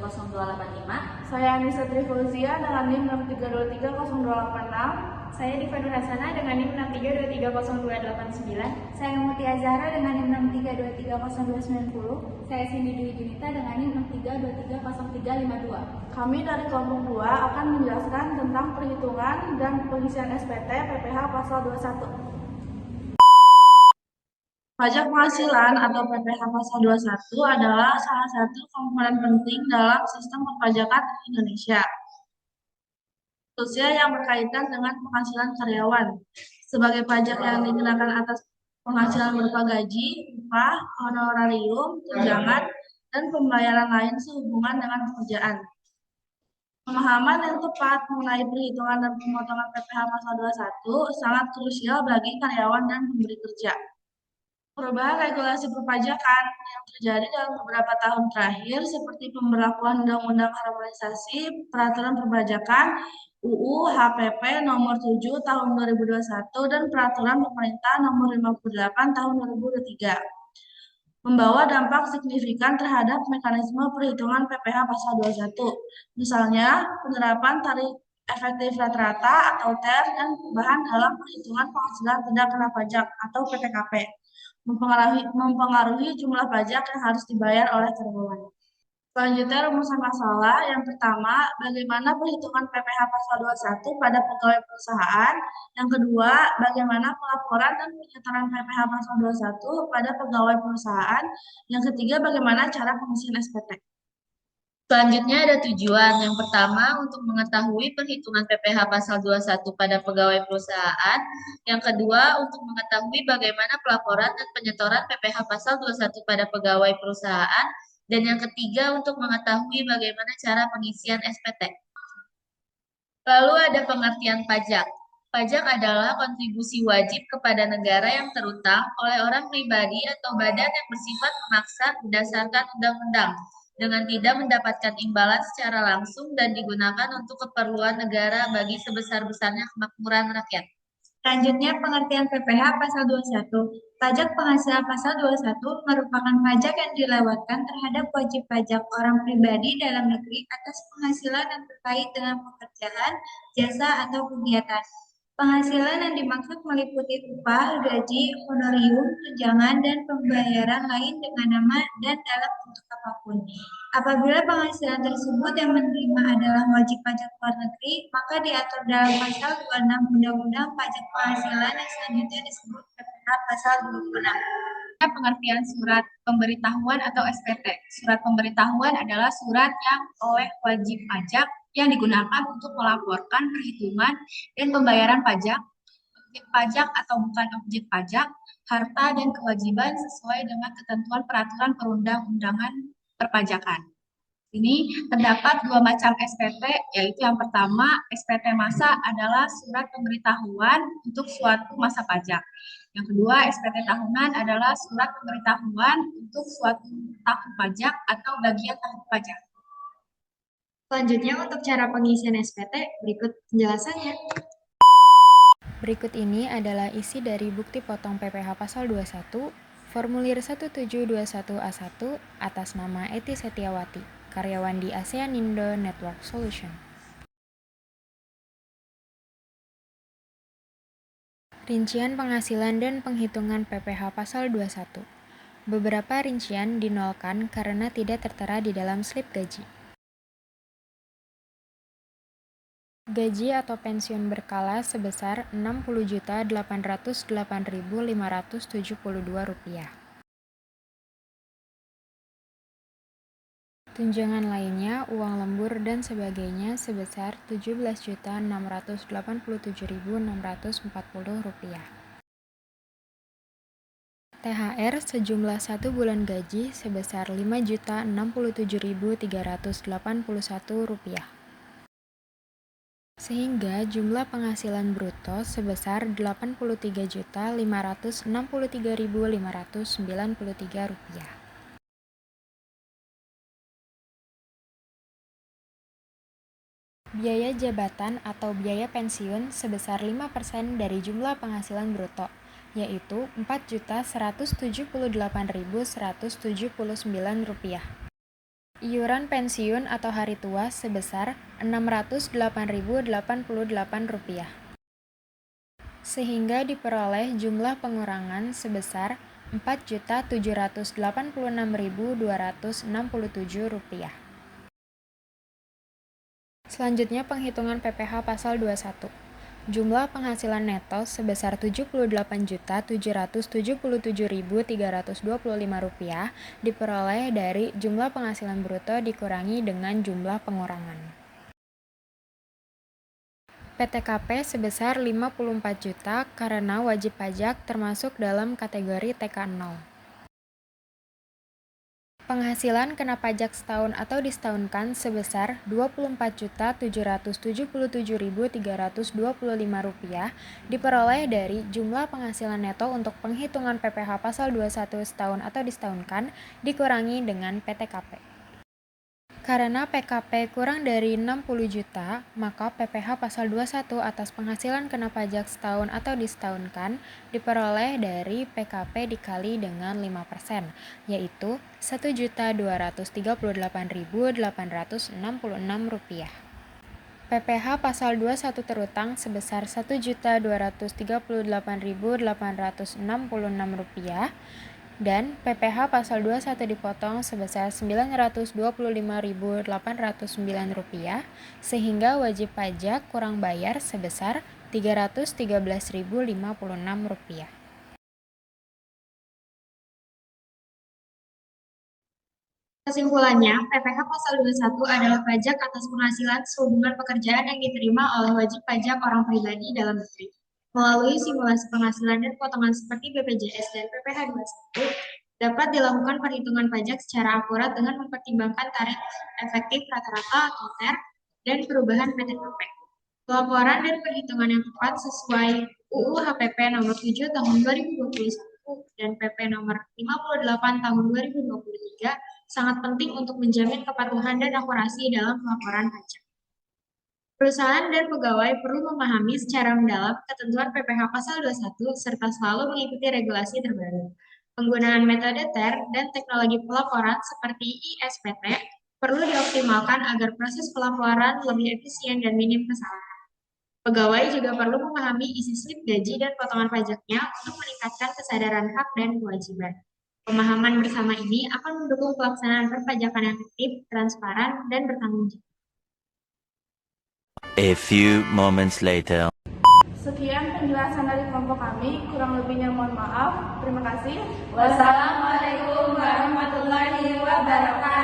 632320285. Saya Anissa Trifauzia dengan NIM 6323026. Saya Diva Nur Hasana dengan NIM 6323029. Saya Muti Azhara dengan NIM 6323029. Saya Cindy Dwi Junita dengan NIM 632230352. Kami dari kelompok 2 akan menjelaskan tentang perhitungan dan pengisian SPT PPh pasal 21. Pajak penghasilan atau PPh pasal 21 adalah salah satu komponen penting dalam sistem perpajakan di Indonesia, khususnya yang berkaitan dengan penghasilan karyawan. Sebagai pajak yang dikenakan atas penghasilan berupa gaji, upah, honorarium, tunjangan, dan pembayaran lain sehubungan dengan pekerjaan. Pemahaman yang tepat mengenai perhitungan dan pemotongan PPh pasal 21 sangat krusial bagi karyawan dan pemberi kerja. Perubahan regulasi perpajakan yang terjadi dalam beberapa tahun terakhir seperti pemberlakuan Undang-Undang Harmonisasi Peraturan Perpajakan UU HPP Nomor 7 Tahun 2021 dan Peraturan Pemerintah Nomor 58 Tahun 2023 membawa dampak signifikan terhadap mekanisme perhitungan PPh pasal 21. Misalnya, penerapan tarif efektif rata-rata atau TER dan perubahan dalam perhitungan penghasilan tidak kena pajak atau PTKP. Mempengaruhi jumlah pajak yang harus dibayar oleh karyawan. Selanjutnya rumusan masalah. Yang pertama, bagaimana perhitungan PPh pasal 21 pada pegawai perusahaan. Yang kedua, bagaimana pelaporan dan penyetoran PPh pasal 21 pada pegawai perusahaan. Yang ketiga, bagaimana cara pengisian SPT. Selanjutnya ada tujuan. Yang pertama, untuk mengetahui perhitungan PPh pasal 21 pada pegawai perusahaan. Yang kedua, untuk mengetahui bagaimana pelaporan dan penyetoran PPh pasal 21 pada pegawai perusahaan. Dan yang ketiga, untuk mengetahui bagaimana cara pengisian SPT. Lalu ada pengertian pajak. Pajak adalah kontribusi wajib kepada negara yang terutang oleh orang pribadi atau badan yang bersifat memaksa berdasarkan undang-undang, dengan tidak mendapatkan imbalan secara langsung dan digunakan untuk keperluan negara bagi sebesar-besarnya kemakmuran rakyat. Selanjutnya, pengertian PPh pasal 21. Pajak penghasilan pasal 21 merupakan pajak yang dilewatkan terhadap wajib pajak orang pribadi dalam negeri atas penghasilan yang terkait dengan pekerjaan, jasa, atau kegiatan. Penghasilan yang dimaksud meliputi upah, gaji, honorium, tunjangan, dan pembayaran lain dengan nama dan dalam bentuk apapun. Apabila penghasilan tersebut yang menerima adalah wajib pajak luar negeri, maka diatur dalam pasal 26 Undang-Undang Pajak Penghasilan yang selanjutnya disebut PPh pasal 26. Pengertian surat pemberitahuan atau SPT. Surat pemberitahuan adalah surat yang oleh wajib pajak yang digunakan untuk melaporkan perhitungan dan pembayaran pajak, objek pajak atau bukan objek pajak, harta dan kewajiban sesuai dengan ketentuan peraturan perundang-undangan perpajakan. Ini terdapat dua macam SPT, yaitu yang pertama, SPT masa adalah surat pemberitahuan untuk suatu masa pajak. Yang kedua, SPT tahunan adalah surat pemberitahuan untuk suatu tahun pajak atau bagian tahun pajak. Selanjutnya, untuk cara pengisian SPT, berikut penjelasannya. Berikut ini adalah isi dari bukti potong PPh pasal 21, formulir 1721A1 atas nama Eti Setiawati, karyawan di ASEAN Indo Network Solution. Rincian penghasilan dan penghitungan PPh pasal 21. Beberapa rincian dinolkan karena tidak tertera di dalam slip gaji. Gaji atau pensiun berkala sebesar Rp60.808.572. Tunjangan lainnya, uang lembur dan sebagainya sebesar Rp17.687.640. THR sejumlah 1 bulan gaji sebesar Rp5.067.381. Sehingga jumlah penghasilan bruto sebesar Rp83.563.593. Biaya jabatan atau biaya pensiun sebesar 5% dari jumlah penghasilan bruto, yaitu Rp4.178.179. Iuran pensiun atau hari tua sebesar Rp608.088, sehingga diperoleh jumlah pengurangan sebesar Rp4.786.267. Selanjutnya penghitungan PPh pasal 21. Jumlah penghasilan neto sebesar Rp78.777.325 diperoleh dari jumlah penghasilan bruto dikurangi dengan jumlah pengurangan. PTKP sebesar 54 juta karena wajib pajak termasuk dalam kategori TK0. Penghasilan kena pajak setahun atau disetahunkan sebesar Rp24.777.325 diperoleh dari jumlah penghasilan neto untuk penghitungan PPh pasal 21 setahun atau disetahunkan dikurangi dengan PTKP. Karena PKP kurang dari 60 juta, maka PPh pasal 21 atas penghasilan kena pajak setahun atau disetahunkan diperoleh dari PKP dikali dengan 5%, yaitu Rp1.238.866. PPh pasal 21 terutang sebesar Rp1.238.866 dan PPh pasal 21 dipotong sebesar Rp925.809 sehingga wajib pajak kurang bayar sebesar Rp313.056. Kesimpulannya, PPh pasal 21 adalah pajak atas penghasilan sehubungan pekerjaan yang diterima oleh wajib pajak orang pribadi dalam negeri. Melalui simulasi penghasilan dan potongan seperti BPJS dan PPh 21, dapat dilakukan perhitungan pajak secara akurat dengan mempertimbangkan tarif efektif rata-rata atau TER dan perubahan PTKP. Pelaporan dan perhitungan yang tepat sesuai UU HPP nomor 7 tahun 2021 dan PP nomor 58 tahun 2023 sangat penting untuk menjamin kepatuhan dan akurasi dalam pelaporan pajak. Perusahaan dan pegawai perlu memahami secara mendalam ketentuan PPh pasal 21 serta selalu mengikuti regulasi terbaru. Penggunaan metode TER dan teknologi pelaporan seperti ISPT perlu dioptimalkan agar proses pelaporan lebih efisien dan minim kesalahan. Pegawai juga perlu memahami isi slip gaji dan potongan pajaknya untuk meningkatkan kesadaran hak dan kewajiban. Pemahaman bersama ini akan mendukung pelaksanaan perpajakan yang efektif, transparan, dan bertanggung jawab. A few moments later. Sekian penjelasan dari kelompok kami, kurang lebihnya mohon maaf. Terima kasih. Wassalamualaikum warahmatullahi wabarakatuh.